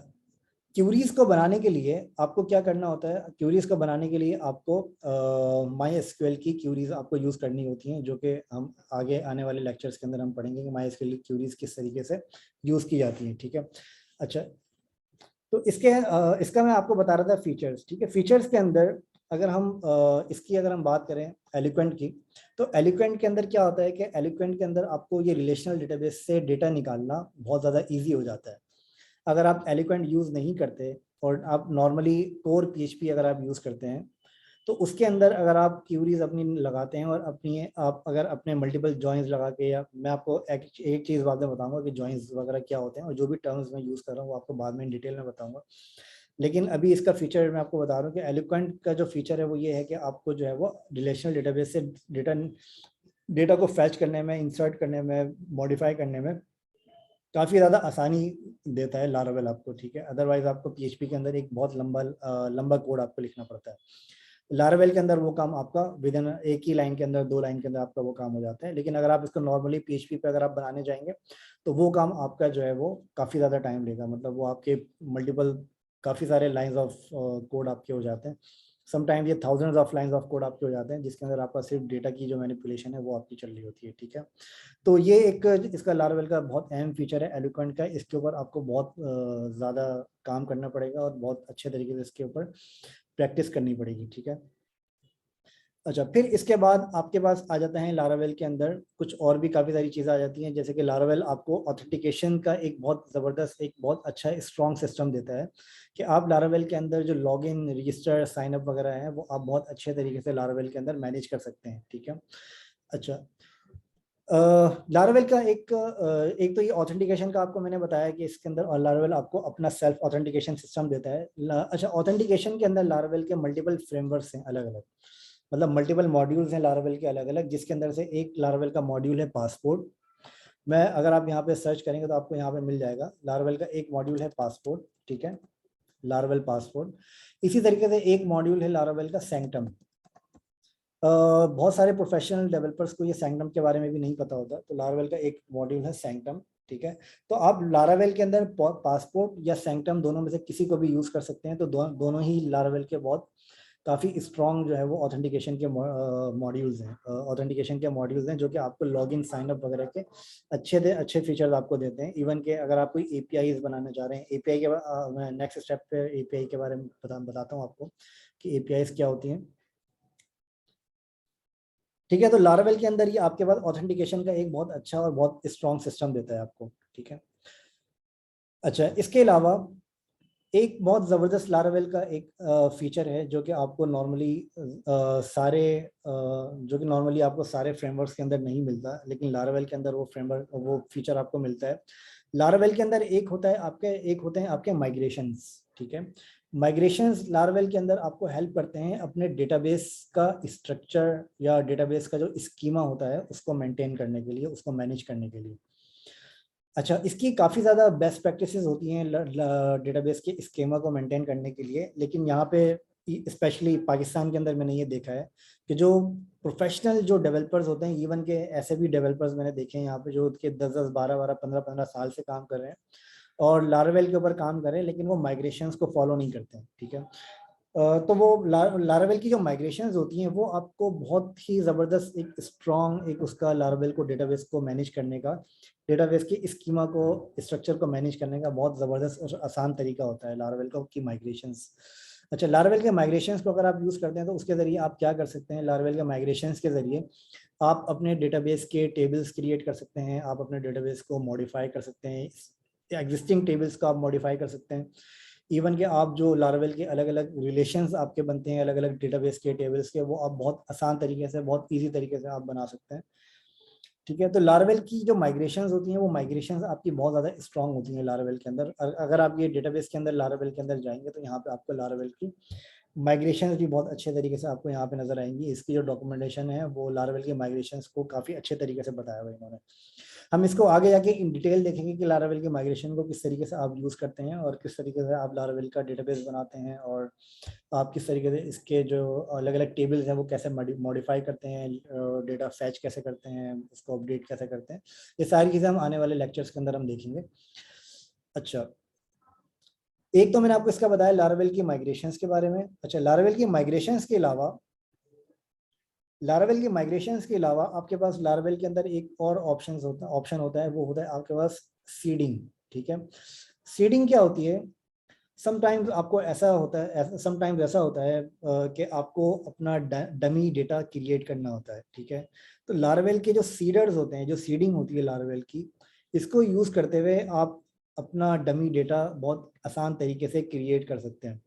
क्यूरीज को बनाने के लिए आपको क्या करना होता है, क्यूरीज को बनाने के लिए आपको MySQL की क्यूरीज आपको यूज करनी होती हैं, जो कि हम आगे आने वाले लेक्चर्स के अंदर हम पढ़ेंगे कि MySQL की क्यूरीज किस तरीके से यूज की जाती हैं, ठीक है। अच्छा, तो इसका मैं आपको बता रहा था फीचर्स, ठीक है। फीचर्स के अंदर अगर हम बात करें एलोक्वेंट की, तो एलोक्वेंट के अंदर क्या होता है कि एलोक्वेंट के अंदर आपको ये रिलेशनल डेटाबेस से डेटा निकालना बहुत ज़्यादा ईजी हो जाता है। अगर आप एलोक्वेंट यूज़ नहीं करते और आप नॉर्मली कोर PHP अगर आप यूज़ करते हैं, तो उसके अंदर अगर आप क्यूरीज अपनी लगाते हैं और आप अगर अपने मल्टीपल जॉइंस लगा के, या मैं आपको एक चीज़ बाद में बताऊंगा कि जॉइंस वगैरह क्या होते हैं और जो भी टर्म्स मैं यूज़ कर रहा हूँ वो आपको बाद में डिटेल में बताऊंगा। लेकिन अभी इसका फीचर मैं आपको बता रहा हूँ कि एलोक्वेंट का जो फीचर है वो ये है कि आपको जो है वो रिलेशनल डेटाबेस से डेटा को फैच करने में, इंसर्ट करने में, मॉडिफाई करने में काफ़ी ज़्यादा आसानी देता है लारावेल आपको, ठीक है। अदरवाइज आपको PHP के अंदर एक बहुत लंबा कोड आपको लिखना पड़ता है। लारावेल के अंदर वो काम आपका विद इन एक ही लाइन के अंदर, 2 लाइन के अंदर आपका वो काम हो जाता है। लेकिन अगर आप इसको नॉर्मली PHP पे अगर आप बनाने जाएंगे तो वो काम आपका जो है वो काफ़ी ज़्यादा टाइम लेगा, मतलब वो आपके काफ़ी सारे लाइंस ऑफ कोड आपके हो जाते हैं। समटाइम ये thousands of lines of code आपके हो जाते हैं, जिसके अंदर आपका सिर्फ डेटा की जो मैनिपुलेशन है वो आपकी चल रही होती है, ठीक है। तो ये एक इसका लारावेल का बहुत अहम फीचर है एलोक्वेंट का। इसके ऊपर आपको बहुत ज़्यादा काम करना पड़ेगा और बहुत अच्छे तरीके से इसके ऊपर प्रैक्टिस करनी पड़ेगी, ठीक है। अच्छा, फिर इसके बाद आपके पास आ जाता है लारावेल के अंदर कुछ और भी काफ़ी सारी चीज़ें आ जाती हैं, जैसे कि लारावेल आपको ऑथेंटिकेशन का एक बहुत ज़बरदस्त, एक बहुत अच्छा स्ट्रॉन्ग सिस्टम देता है कि आप लारावेल के अंदर जो लॉगिन, रजिस्टर, साइनअप वगैरह है वो आप बहुत अच्छे तरीके से लारावेल के अंदर मैनेज कर सकते हैं, ठीक है। अच्छा, लारावेल का एक तो ये ऑथेंटिकेशन का आपको मैंने बताया कि इसके अंदर, और लारावेल आपको अपना सेल्फ ऑथेंटिकेशन सिस्टम देता है। अच्छा, ऑथेंटिकेशन के अंदर लारावेल के मल्टीपल फ्रेमवर्क्स हैं अलग अलग, मतलब मल्टीपल मॉड्यूल्स हैं लारावेल के अलग अलग, जिसके अंदर से एक लारावेल का मॉड्यूल है पासपोर्ट। मैं अगर आप यहाँ पे सर्च करेंगे तो आपको यहाँ पे मिल जाएगा, लारावेल का एक मॉड्यूल है पासपोर्ट, ठीक है, लारावेल पासपोर्ट। इसी तरीके से एक मॉड्यूल है लारावेल का सैंक्टम। बहुत सारे प्रोफेशनल डेवलपर्स को ये सैंक्टम के बारे में भी नहीं पता होता, तो लारावेल का एक मॉड्यूल है सैंक्टम, ठीक है। तो आप लारावेल के अंदर पासपोर्ट या सैंक्टम दोनों में से किसी को भी यूज कर सकते हैं। तो दोनों ही लारावेल के बहुत काफ़ी स्ट्रॉन्ग जो है वो ऑथेंटिकेशन के मॉड्यूल्स हैं, जो कि आपको लॉगिन, साइन अप वगैरह के अच्छे फीचर्स आपको देते हैं। इवन के अगर आप कोई APIs बनाना चाह रहे हैं, API के मैं नेक्स्ट स्टेप पे API के बारे में बताता हूँ आपको कि APIs क्या होती हैं, ठीक है। तो लारावेल के अंदर ये आपके पास ऑथेंटिकेशन का एक बहुत अच्छा और बहुत स्ट्रॉन्ग सिस्टम देता है आपको, ठीक है। अच्छा, इसके अलावा एक बहुत ज़बरदस्त लारावेल का एक फीचर है जो कि आपको नॉर्मली आपको सारे फ्रेमवर्क्स के अंदर नहीं मिलता, लेकिन लारावेल के अंदर वो फीचर आपको मिलता है। लारावेल के अंदर एक होते हैं आपके माइग्रेशंस, ठीक है। माइग्रेशंस लारवेल के अंदर आपको हेल्प करते हैं अपने डेटाबेस का स्ट्रक्चर या डेटाबेस का जो स्कीमा होता है उसको मेंटेन करने के लिए, उसको मैनेज करने के लिए। अच्छा, इसकी काफ़ी ज़्यादा बेस्ट प्रैक्टिसेस होती हैं डेटाबेस के स्कीमा को मेंटेन करने के लिए, लेकिन यहाँ पे स्पेशली पाकिस्तान के अंदर मैंने ये देखा है कि जो प्रोफेशनल जो डेवलपर्स होते हैं, इवन के ऐसे भी डेवलपर्स मैंने देखे हैं यहाँ पे जो के 10-10, 12-12, 15-15 साल से काम कर रहे हैं और लारावेल के ऊपर काम कर रहे हैं, लेकिन वो माइग्रेशंस को फॉलो नहीं करते हैं, ठीक है। तो वो लारावेल की जो माइग्रेशंस होती हैं वो आपको बहुत ही ज़बरदस्त एक स्ट्रॉन्ग एक उसका लारावेल को डेटाबेस को मैनेज करने का, डेटाबेस की स्कीमा को स्ट्रक्चर को मैनेज करने का बहुत ज़बरदस्त और आसान तरीका होता है लारावेल का की माइग्रेशंस। अच्छा, लारावेल के माइग्रेशंस को अगर आप यूज़ करते हैं तो उसके ज़रिए आप क्या कर सकते हैं, लारावेल के माइग्रेशंस के ज़रिए आप अपने डेटाबेस के टेबल्स क्रिएट कर सकते हैं, आप अपने डेटाबेस को मॉडिफाई कर सकते हैं, एग्जिस्टिंग टेबल्स को आप मॉडिफाई कर सकते हैं। इवन कि आप जो लारावेल के अलग अलग रिलेशंस आपके बनते हैं अलग अलग डेटाबेस के टेबल्स के, वो आप बहुत आसान तरीके से, बहुत इजी तरीके से आप बना सकते हैं, ठीक है। तो लारावेल की जो माइग्रेशंस होती हैं वो माइग्रेशंस आपकी बहुत ज़्यादा स्ट्रांग होती हैं लारावेल के अंदर। अगर आप ये डेटाबेस के अंदर लारावेल के अंदर जाएंगे तो यहाँ पे आपको लारावेल की माइग्रेशंस भी बहुत अच्छे तरीके से आपको यहाँ पे नजर आएंगी। इसकी जो डॉक्यूमेंटेशन है वो लारावेल के माइग्रेशंस को काफ़ी अच्छे तरीके से बताया हुआ इन्होंने। हम इसको आगे जाके इन डिटेल देखेंगे कि लारावेल के माइग्रेशन को किस तरीके से आप यूज़ करते हैं और किस तरीके से आप लारावेल का डेटाबेस बनाते हैं और आप किस तरीके से इसके जो अलग अलग टेबल्स हैं वो कैसे मॉडिफाई करते हैं, डेटा फैच कैसे करते हैं, उसको अपडेट कैसे करते हैं। ये सारी चीज़ें हम आने वाले लेक्चर्स के अंदर हम देखेंगे। अच्छा, एक तो मैंने आपको इसका बताया लारावेल की माइग्रेशंस के बारे में। अच्छा, लारावेल की माइग्रेशंस के अलावा आपके पास लारावेल के अंदर एक और ऑप्शन होता है, वो होता है आपके पास सीडिंग, ठीक है। सीडिंग क्या होती है? समटाइम्स आपको ऐसा होता है, समटाइम्स ऐसा होता है कि आपको अपना डमी डेटा क्रिएट करना होता है, ठीक है। तो लारावेल के जो सीडर्स होते हैं, जो सीडिंग होती है लारावेल की, इसको यूज़ करते हुए आप अपना डमी डेटा बहुत आसान तरीके से क्रिएट कर सकते हैं।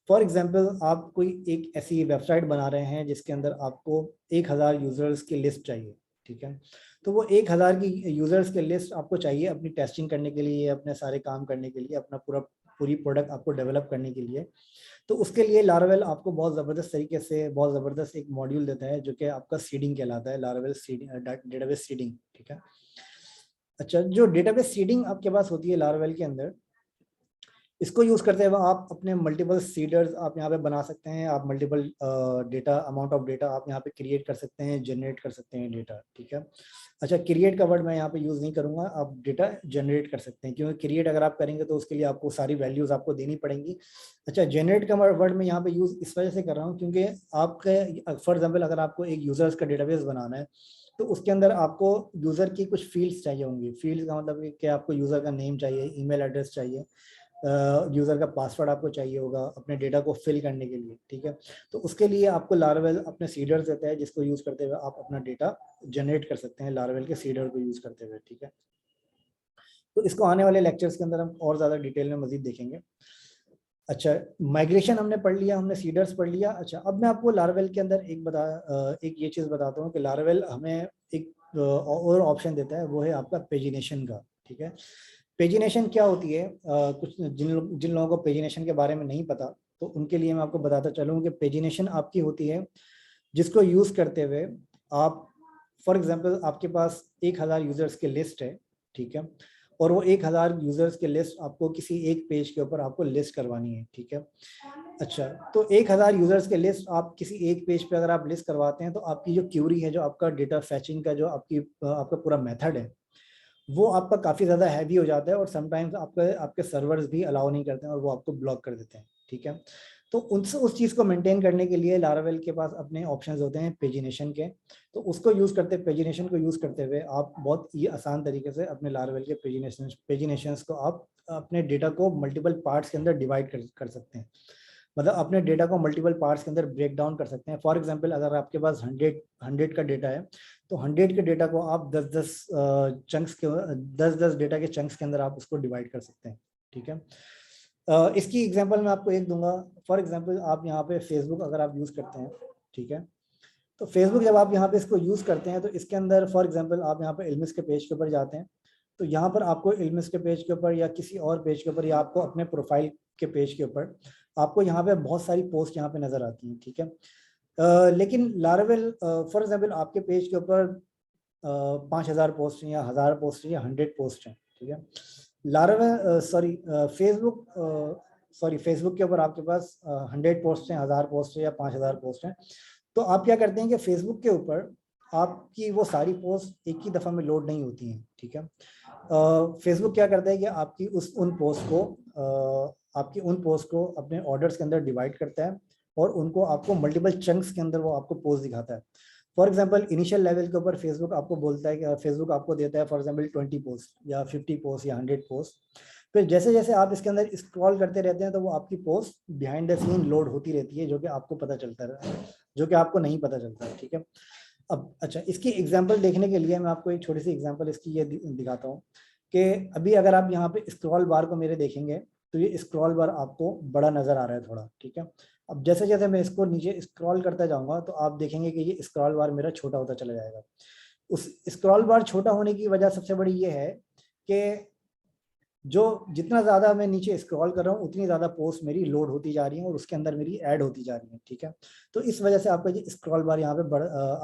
फॉर एग्जाम्पल, आप कोई एक ऐसी वेबसाइट बना रहे हैं जिसके अंदर आपको 1000 यूज़र्स की लिस्ट चाहिए, ठीक है। तो वो 1000 की यूज़र्स की लिस्ट आपको चाहिए अपनी टेस्टिंग करने के लिए, अपने सारे काम करने के लिए, अपना पूरी प्रोडक्ट आपको डेवलप करने के लिए। तो उसके लिए लारावेल आपको बहुत ज़बरदस्त तरीके से बहुत ज़बरदस्त एक मॉड्यूल देता है जो कि आपका सीडिंग कहलाता है, लारावेल सीडिंग, डेटाबेस सीडिंग, ठीक है। अच्छा, जो डेटाबेस सीडिंग आपके पास होती है लारावेल के अंदर, इसको यूज़ करते हुए आप अपने मल्टीपल सीडर्स आप यहाँ पे बना सकते हैं, आप multiple data amount of data आप यहाँ पे क्रिएट कर सकते हैं, जनरेट कर सकते हैं डेटा, ठीक है। अच्छा, क्रिएट का वर्ड मैं यहाँ पे यूज़ नहीं करूँगा, आप डेटा जनरेट कर सकते हैं, क्योंकि क्रिएट अगर आप करेंगे तो उसके लिए आपको सारी वैल्यूज़ आपको देनी पड़ेंगी। अच्छा, जनरेट का वर्ड मैं यहाँ पे यूज़ इस वजह से कर रहा हूँ क्योंकि आपके फॉर एग्जाम्पल अगर आपको एक यूज़र्स का डेटाबेस बनाना है तो उसके अंदर आपको यूज़र की कुछ फील्ड्स चाहिए होंगी। फील्ड्स का मतलब कि आपको यूज़र का नेम चाहिए, ईमेल एड्रेस चाहिए, यूज़र का पासवर्ड आपको चाहिए होगा अपने डेटा को फिल करने के लिए, ठीक है। तो उसके लिए आपको लारावेल अपने सीडर्स देता है जिसको यूज़ करते हुए आप अपना डेटा जनरेट कर सकते हैं लारावेल के सीडर को यूज़ करते हुए, ठीक है। तो इसको आने वाले लेक्चर्स के अंदर हम और ज़्यादा डिटेल में मजीद देखेंगे। अच्छा, माइग्रेशन हमने पढ़ लिया, हमने सीडर्स पढ़ लिया। अच्छा, अब मैं आपको लारावेल के अंदर एक ये चीज़ बताता हूँ कि लारावेल हमें एक और ऑप्शन देता है, वो है आपका पेजिनेशन का, ठीक है। पेजिनेशन क्या होती है? कुछ जिन लोगों को पेजिनेशन के बारे में नहीं पता तो उनके लिए मैं आपको बताता चलूँ कि पेजिनेशन आपकी होती है जिसको यूज़ करते हुए आप, फॉर एग्जांपल आपके पास 1000 यूज़र्स की लिस्ट है, ठीक है, और वो 1000 यूज़र्स की लिस्ट आपको किसी एक पेज के ऊपर आपको लिस्ट करवानी है, ठीक है। अच्छा, तो 1000 यूज़र्स के लिस्ट आप किसी एक पेज पे अगर आप लिस्ट करवाते हैं तो आपकी जो क्यूरी है, जो आपका डेटा फैचिंग का जो आपका पूरा मेथड है, वो आपका काफ़ी ज़्यादा हैवी हो जाता है और समटाइम्स आपके सर्वर्स भी अलाउ नहीं करते हैं और वो आपको ब्लॉक कर देते हैं, ठीक है। तो उस चीज़ को मेंटेन करने के लिए लारावेल के पास अपने ऑप्शंस होते हैं पेजिनेशन के। तो उसको पेजिनेशन को यूज़ करते हुए आप बहुत ही आसान तरीके से अपने लारावेल के पेजिनेशंस को आप अपने डेटा को मल्टीपल पार्ट्स के अंदर डिवाइड कर सकते हैं। मतलब अपने डेटा को मल्टीपल पार्ट्स के अंदर ब्रेक डाउन कर सकते हैं। फॉर एग्जांपल, अगर आपके पास 100 का डेटा है तो 100 के डेटा को आप 10-10 डेटा के चंक्स के अंदर आप उसको डिवाइड कर सकते हैं, ठीक है। इसकी एग्जांपल मैं आपको एक दूंगा। फॉर एग्जांपल, आप यहाँ पे फेसबुक अगर आप यूज़ करते हैं, ठीक है, तो फेसबुक जब आप यहाँ पे इसको यूज़ करते हैं तो इसके अंदर फॉर एग्जांपल आप यहाँ पे इल्मिस के पेज के ऊपर जाते हैं तो यहाँ पर आपको इल्मिस के पेज के ऊपर या किसी और पेज के ऊपर या आपको अपने प्रोफाइल के पेज के ऊपर आपको यहाँ पे बहुत सारी पोस्ट यहाँ पे नजर आती हैं, ठीक है। लेकिन लारावेल फॉर एग्जाम्पल आपके पेज के ऊपर 5,000 पोस्ट हैं या 1,000 पोस्ट हैं या 100 पोस्ट हैं, ठीक है। लारावेल फेसबुक के ऊपर आपके पास 100 पोस्ट हैं, 1,000 पोस्ट हैं या 5,000 पोस्ट हैं। तो आप क्या करते हैं कि फेसबुक के ऊपर आपकी वो सारी पोस्ट एक ही दफ़ा में लोड नहीं होती हैं, ठीक है। फेसबुक क्या करता है कि आपकी उन पोस्ट को अपने ऑर्डर्स के अंदर डिवाइड करता है और उनको आपको मल्टीपल चंक्स के अंदर वो आपको पोस्ट दिखाता है। फॉर एग्जांपल इनिशियल लेवल के ऊपर फेसबुक आपको बोलता है कि फेसबुक आपको देता है फॉर एग्जांपल 20 पोस्ट या 50 पोस्ट या 100 पोस्ट। फिर जैसे जैसे आप इसके अंदर स्क्रॉल करते रहते हैं तो वो आपकी post behind the scene load होती रहती है, जो कि आपको पता चलता है, जो कि आपको नहीं पता चलता है, ठीक है। अब अच्छा, इसकी एग्जांपल देखने के लिए मैं आपको एक छोटी सी एग्जांपल इसकी ये दिखाता हूँ कि अभी अगर आप यहाँ पे स्क्रॉल बार को मेरे देखेंगे तो ये स्क्रॉल बार आपको बड़ा नजर आ रहा है थोड़ा, ठीक है। अब जैसे जैसे मैं इसको नीचे स्क्रॉल करता जाऊंगा तो आप देखेंगे कि ये स्क्रॉल बार मेरा छोटा होता चला जाएगा। उस स्क्रॉल बार छोटा होने की वजह सबसे बड़ी ये है कि जो जितना ज़्यादा मैं नीचे स्क्रॉल कर रहा हूँ उतनी ज़्यादा पोस्ट मेरी लोड होती जा रही है और उसके अंदर मेरी ऐड होती जा रही है, ठीक है। तो इस वजह से आपका ये स्क्रॉल बार यहाँ पे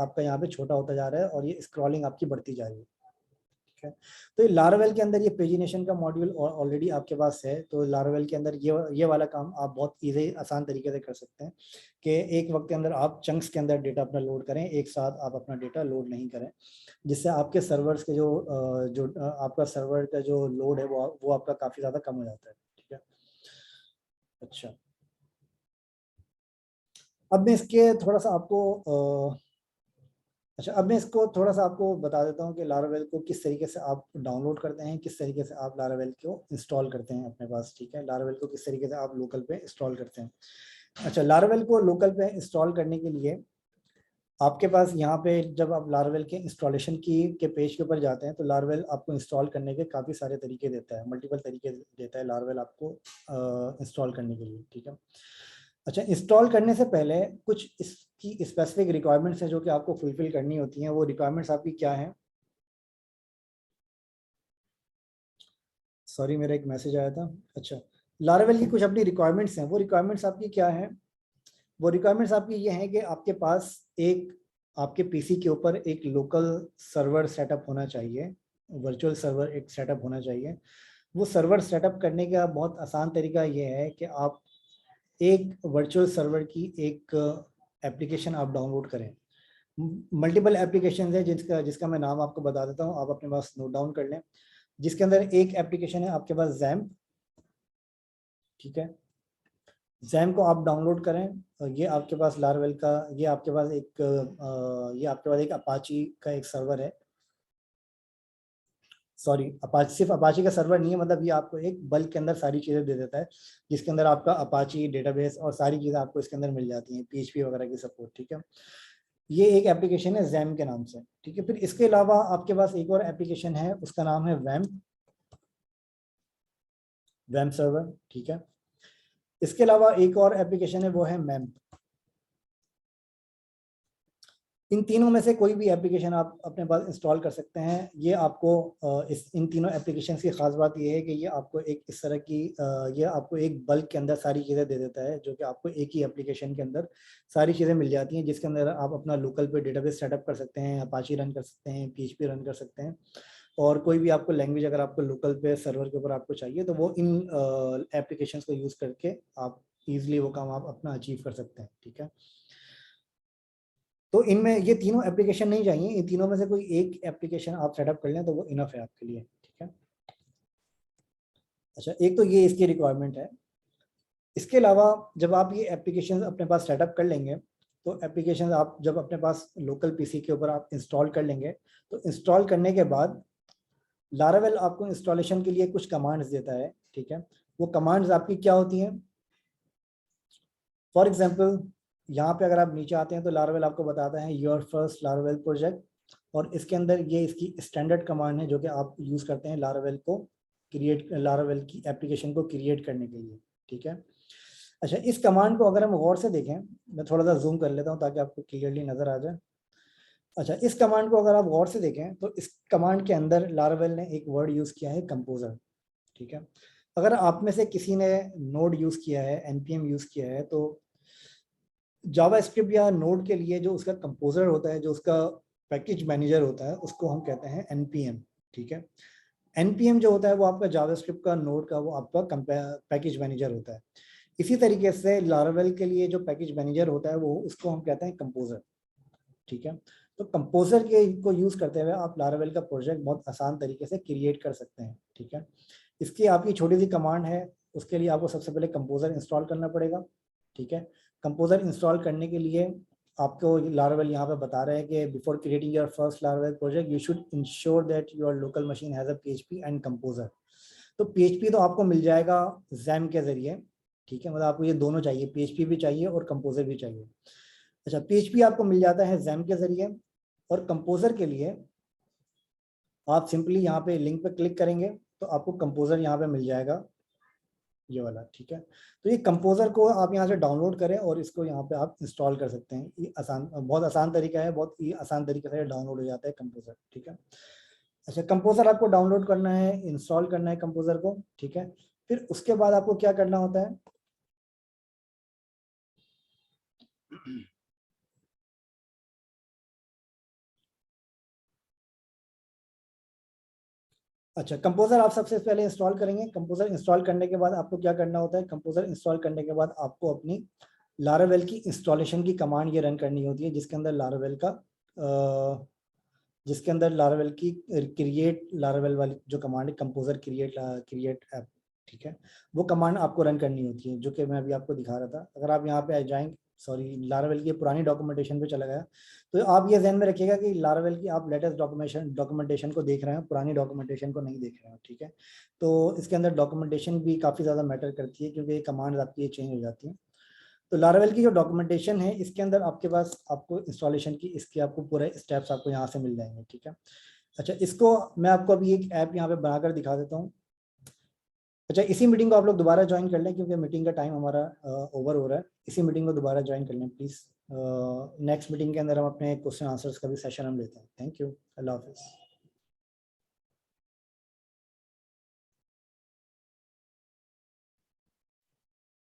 आपका यहाँ पे छोटा होता जा रहा है और ये स्क्रॉलिंग आपकी बढ़ती जा रही है, ठीक है। तो ये लारावेल के अंदर ये पेजिनेशन का मॉड्यूल ऑलरेडी आपके पास है। तो लारावेल के अंदर ये वाला काम आप बहुत ईजी आसान तरीके से कर सकते हैं कि एक वक्त के अंदर आप चंक्स के अंदर डेटा अपना लोड करें, एक साथ आप अपना डेटा लोड नहीं करें, जिससे आपके सर्वर्स के आपका सर्वर का जो लोड है वो आपका काफ़ी ज़्यादा कम हो जाता है, ठीक है। अच्छा, अब मैं इसके थोड़ा सा आपको अब मैं इसको थोड़ा सा आपको बता देता हूँ कि लारावेल को किस तरीके से आप डाउनलोड करते हैं, किस तरीके से आप लारावेल को इंस्टॉल करते हैं अपने पास, ठीक है। लारावेल को किस तरीके से आप लोकल पे इंस्टॉल करते हैं। अच्छा, लारावेल को लोकल पे इंस्टॉल करने के लिए आपके पास यहाँ पे जब आप लारावेल के इंस्टॉलेशन के पेज के ऊपर जाते हैं तो लारावेल आपको इंस्टॉल करने के काफ़ी सारे तरीके देता है, मल्टीपल तरीके देता है लारावेल आपको इंस्टॉल करने के लिए, ठीक है। अच्छा, इंस्टॉल करने से पहले कुछ इसकी स्पेसिफिक रिक्वायरमेंट्स हैं जो कि आपको फुलफिल करनी होती हैं। वो रिक्वायरमेंट्स आपकी क्या हैं? सॉरी, मेरा एक मैसेज आया था। अच्छा, लारावेल की कुछ अपनी रिक्वायरमेंट्स हैं। वो रिक्वायरमेंट्स आपकी क्या हैं? वो रिक्वायरमेंट्स आपकी ये हैं कि आपके पास आपके पीसी के ऊपर एक लोकल सर्वर सेटअप होना चाहिए, वर्चुअल सर्वर एक सेटअप होना चाहिए। वो सर्वर सेटअप करने का बहुत आसान तरीका ये है कि आप एक वर्चुअल सर्वर की एक एप्लीकेशन आप डाउनलोड करें। मल्टीपल एप्लीकेशन है जिसका जिसका मैं नाम आपको बता देता हूँ, आप अपने पास नोट डाउन कर लें। जिसके अंदर एक एप्लीकेशन है आपके पास जैम्प, ठीक है। जैम को आप डाउनलोड करें। ये आपके पास लारावेल का ये आपके पास एक अपाची का एक सर्वर है। सॉरी, अपाची सिर्फ अपाची का सर्वर नहीं है, मतलब ये आपको एक बल्क के अंदर सारी चीज़ें दे देता है, जिसके अंदर आपका अपाची डेटाबेस और सारी चीज़ें आपको इसके अंदर मिल जाती हैं, पीएचपी वगैरह की सपोर्ट, ठीक है। ये एक एप्लीकेशन है जैम के नाम से, ठीक है। फिर इसके अलावा आपके पास एक और एप्लीकेशन है, उसका नाम है वैम सर्वर, ठीक है। इसके अलावा एक और एप्लीकेशन है, वो है मैम्प। इन तीनों में से कोई भी एप्लीकेशन आप अपने पास इंस्टॉल कर सकते हैं। ये आपको इन तीनों एप्लीकेशन की खास बात ये है कि ये आपको एक इस तरह की ये आपको एक बल्क के अंदर सारी चीज़ें दे देता है, जो कि आपको एक ही एप्लीकेशन के अंदर सारी चीज़ें मिल जाती हैं, जिसके अंदर आप अपना लोकल पे डेटाबेस सेटअप कर सकते हैं, अपाची रन कर सकते हैं, पीएचपी रन कर सकते हैं, और कोई भी आपको लैंग्वेज अगर आपको लोकल पे सर्वर के ऊपर आपको चाहिए तो वो इन एप्लीकेशंस को यूज़ करके आप ईजिली वो काम आप अपना अचीव कर सकते हैं, ठीक है। तो इनमें ये तीनों एप्लीकेशन नहीं चाहिए, इन तीनों में से कोई एक एप्लीकेशन आप सेटअप कर लें तो वो इनफ है आपके लिए, ठीक है। अच्छा, एक तो ये इसकी रिक्वायरमेंट है। इसके अलावा जब आप ये एप्लीकेशन अपने पास सेटअप कर लेंगे तो एप्लीकेशन आप जब अपने पास लोकल पीसी के ऊपर आप इंस्टॉल कर लेंगे तो इंस्टॉल करने के बाद लारावेल आपको इंस्टॉलेशन के लिए कुछ कमांड्स देता है, ठीक है। वो कमांड्स आपकी क्या होती हैं? फॉर एग्जाम्पल, यहाँ पे अगर आप नीचे आते हैं तो लारावेल आपको बताता है योर फर्स्ट लारावेल प्रोजेक्ट, और इसके अंदर ये इसकी स्टैंडर्ड कमांड है जो कि आप यूज़ करते हैं लारावेल की एप्लीकेशन को क्रिएट करने के लिए, ठीक है। अच्छा, इस कमांड को अगर हम गौर से देखें, मैं थोड़ा सा जूम कर लेता हूँ ताकि आपको क्लियरली नज़र आ जाए। अच्छा, इस कमांड को अगर आप गौर से देखें तो इस कमांड के अंदर लारावेल ने एक वर्ड यूज़ किया है, कंपोजर, ठीक है। अगर आप में से किसी ने नोड यूज़ किया है, npm यूज़ किया है, तो जावास्क्रिप्ट या नोड के लिए जो उसका कंपोजर होता है, जो उसका पैकेज मैनेजर होता है, उसको हम कहते हैं npm, ठीक है। npm जो होता है वो आपका जावास्क्रिप्ट का, नोड का, वो आपका पैकेज मैनेजर होता है। इसी तरीके से लारावेल के लिए जो पैकेज मैनेजर होता है वो, उसको हम कहते हैं कंपोजर, ठीक है। तो कंपोजर के को यूज़ करते हुए आप लारावेल का प्रोजेक्ट बहुत आसान तरीके से क्रिएट कर सकते हैं, ठीक है। इसकी आपकी छोटी सी कमांड है, उसके लिए आपको सबसे पहले कंपोजर इंस्टॉल करना पड़ेगा, ठीक है। कंपोजर इंस्टॉल करने के लिए आपको लारावेल यहाँ पे बता रहे हैं कि before creating your first Laravel project you should ensure that your local machine has a PHP and composer. तो PHP तो आपको मिल जाएगा जैम के जरिए, ठीक है, मतलब आपको ये दोनों चाहिए, PHP भी चाहिए और कंपोजर भी चाहिए। अच्छा, PHP आपको मिल जाता है जैम के जरिए, और कंपोजर के लिए आप सिंपली यहाँ पे लिंक पे क्लिक करेंगे तो आपको कंपोजर यहाँ पे मिल जाएगा, ये वाला, ठीक है। तो ये कंपोजर को आप यहाँ से डाउनलोड करें और इसको यहाँ पे आप इंस्टॉल कर सकते हैं। ये आसान, बहुत आसान तरीका है, बहुत ही आसान तरीके से डाउनलोड हो जाता है कंपोजर, ठीक है। अच्छा, कंपोजर आपको डाउनलोड करना है, इंस्टॉल करना है कंपोजर को, ठीक है। फिर उसके बाद आपको क्या करना होता है, अच्छा, कंपोजर आप सबसे पहले इंस्टॉल करेंगे। कंपोजर इंस्टॉल करने के बाद आपको क्या करना होता है, कंपोजर इंस्टॉल करने के बाद आपको अपनी लारावेल की इंस्टॉलेशन की कमांड ये रन करनी होती है, जिसके अंदर लारावेल का जिसके अंदर लारावेल की क्रिएट लारावेल वाली जो कमांड है, कंपोजर क्रिएट ऐप, ठीक है, वो कमांड आपको रन करनी होती है, जो कि मैं अभी आपको दिखा रहा था। अगर आप यहाँ पे आ जाएंगे, सॉरी, लारावेल की पुरानी डॉक्यूमेंटेशन पे चला गया, तो आप ये ध्यान में रखिएगा कि लारावेल की आप लेटेस्ट डॉक्यूमेंटेशन को देख रहे हैं, पुरानी डॉक्यूमेंटेशन को नहीं देख रहे हैं, ठीक है। तो इसके अंदर डॉक्यूमेंटेशन भी काफ़ी ज़्यादा मैटर करती है, क्योंकि कमांड आपकी ये चेंज हो जाती है। तो लारावेल की जो डॉक्यूमेंटेशन है, इसके अंदर आपके पास आपको इंस्टॉलेशन की इसके आपको पूरे स्टेप्स आपको यहाँ से मिल जाएंगे, ठीक है। अच्छा, इसको मैं आपको अभी एक ऐप यहाँ पे बनाकर दिखा देता हूँ। अच्छा, इसी मीटिंग को आप लोग दोबारा ज्वाइन कर लें, क्योंकि मीटिंग का टाइम हमारा ओवर हो रहा है। इसी मीटिंग को दोबारा ज्वाइन कर लें प्लीज़। नेक्स्ट मीटिंग के अंदर हम अपने क्वेश्चन आंसर्स का भी सेशन हम लेते हैं। थैंक यू, अल्लाह हाफिज़।